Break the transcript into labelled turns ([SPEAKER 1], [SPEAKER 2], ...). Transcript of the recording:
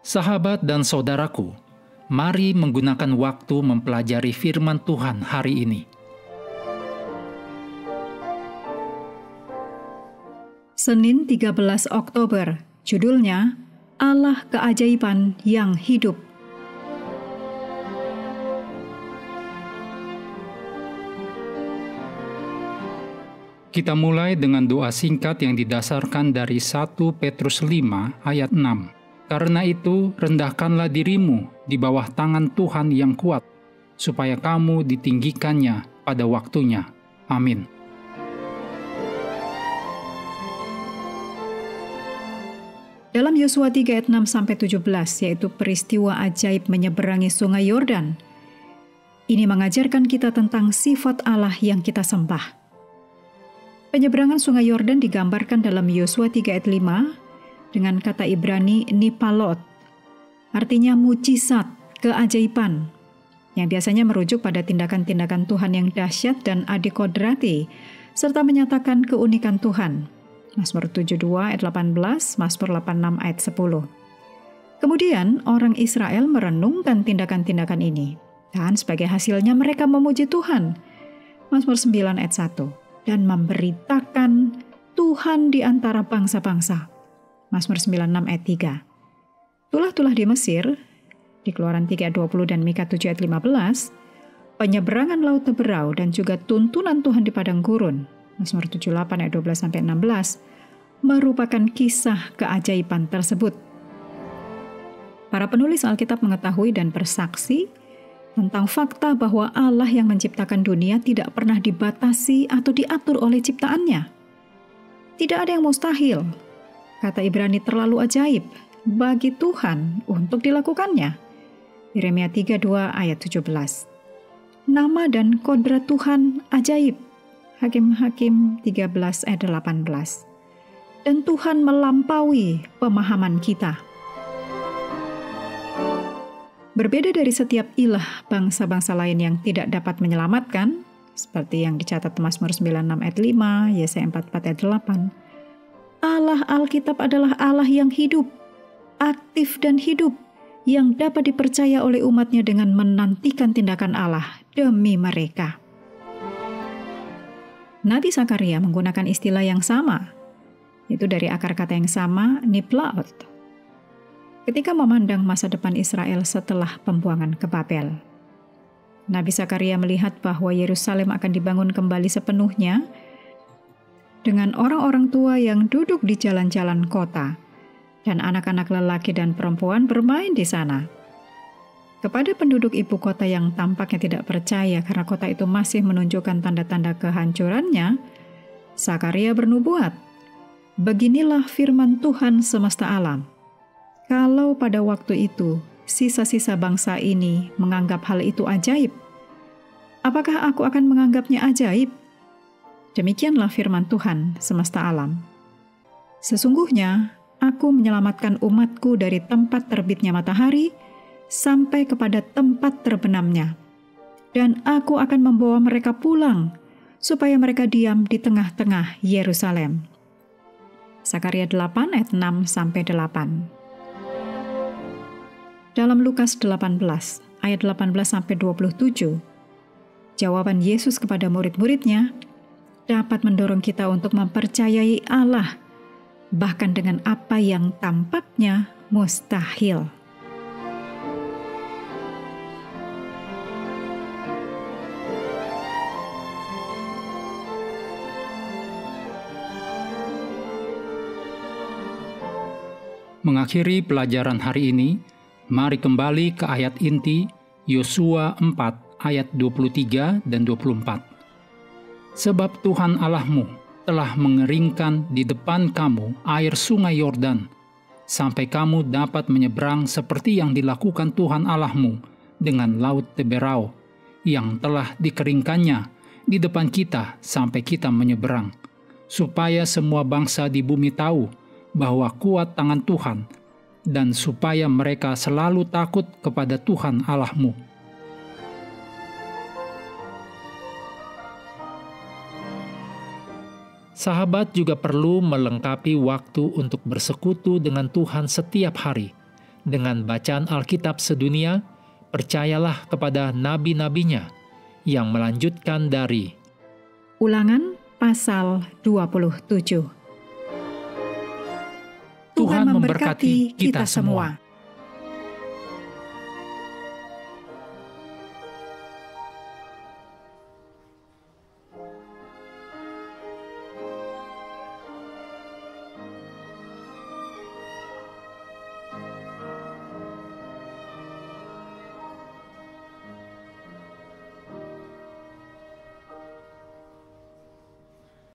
[SPEAKER 1] Sahabat dan saudaraku, mari menggunakan waktu mempelajari firman Tuhan hari ini.
[SPEAKER 2] Senin 13 Oktober, judulnya Allah Keajaiban yang Hidup.
[SPEAKER 1] Kita mulai dengan doa singkat yang didasarkan dari 1 Petrus 5 ayat 6. Karena itu, rendahkanlah dirimu di bawah tangan Tuhan yang kuat, supaya kamu ditinggikannya pada waktunya. Amin.
[SPEAKER 2] Dalam Yosua 3 ayat 6-17, yaitu peristiwa ajaib menyeberangi sungai Yordan. Ini mengajarkan kita tentang sifat Allah yang kita sembah. Penyeberangan sungai Yordan digambarkan dalam Yosua 3 ayat 5 dengan kata Ibrani nipalot, artinya mujizat, keajaiban, yang biasanya merujuk pada tindakan-tindakan Tuhan yang dahsyat dan adikodrati, serta menyatakan keunikan Tuhan. Mazmur 72 ayat 18, Mazmur 86 ayat 10. Kemudian orang Israel merenungkan tindakan-tindakan ini, dan sebagai hasilnya mereka memuji Tuhan. Mazmur 9 ayat 1, dan memberitakan Tuhan di antara bangsa-bangsa. Mazmur 96 ayat 3. Tulah-tulah di Mesir, di Keluaran 3 ayat 20 dan Mika 7 ayat 15, penyeberangan laut Teberau dan juga tuntunan Tuhan di padang gurun, Mazmur 78 ayat 12-16, merupakan kisah keajaiban tersebut. Para penulis Alkitab mengetahui dan bersaksi tentang fakta bahwa Allah yang menciptakan dunia tidak pernah dibatasi atau diatur oleh ciptaannya. Tidak ada yang mustahil. Kata Ibrani terlalu ajaib bagi Tuhan untuk dilakukannya. Yeremia 32 ayat 17. Nama dan kodrat Tuhan ajaib. Hakim-Hakim 13 ayat 18. Dan Tuhan melampaui pemahaman kita. Berbeda dari setiap ilah bangsa-bangsa lain yang tidak dapat menyelamatkan, seperti yang dicatat Mazmur 96 ayat 5, Yesaya 44 ayat 8, Allah Alkitab adalah Allah yang hidup, aktif dan hidup, yang dapat dipercaya oleh umatnya dengan menantikan tindakan Allah demi mereka. Nabi Zakaria menggunakan istilah yang sama, itu dari akar kata yang sama, niplaot, ketika memandang masa depan Israel setelah pembuangan ke Babel. Nabi Zakaria melihat bahwa Yerusalem akan dibangun kembali sepenuhnya, dengan orang-orang tua yang duduk di jalan-jalan kota, dan anak-anak lelaki dan perempuan bermain di sana. Kepada penduduk ibu kota yang tampaknya tidak percaya karena kota itu masih menunjukkan tanda-tanda kehancurannya, Zakaria bernubuat, "Beginilah firman Tuhan semesta alam. Kalau pada waktu itu sisa-sisa bangsa ini menganggap hal itu ajaib, apakah aku akan menganggapnya ajaib? Demikianlah firman Tuhan semesta alam. Sesungguhnya aku menyelamatkan umatku dari tempat terbitnya matahari sampai kepada tempat terbenamnya. Dan aku akan membawa mereka pulang supaya mereka diam di tengah-tengah Yerusalem." Zakaria 8 ayat 6-8. Dalam Lukas 18 ayat 18-27, jawaban Yesus kepada murid-muridnya dapat mendorong kita untuk mempercayai Allah, bahkan dengan apa yang tampaknya mustahil.
[SPEAKER 1] Mengakhiri pelajaran hari ini, mari kembali ke ayat inti Yosua 4 ayat 23 dan 24. Sebab Tuhan Allahmu telah mengeringkan di depan kamu air sungai Yordan, sampai kamu dapat menyeberang seperti yang dilakukan Tuhan Allahmu dengan laut Teberau, yang telah dikeringkannya di depan kita sampai kita menyeberang, supaya semua bangsa di bumi tahu bahwa kuat tangan Tuhan, dan supaya mereka selalu takut kepada Tuhan Allahmu. Sahabat juga perlu melengkapi waktu untuk bersekutu dengan Tuhan setiap hari, Dengan bacaan Alkitab sedunia, percayalah kepada nabi-nabinya yang melanjutkan dari
[SPEAKER 2] Ulangan pasal 27.
[SPEAKER 1] Tuhan memberkati kita semua.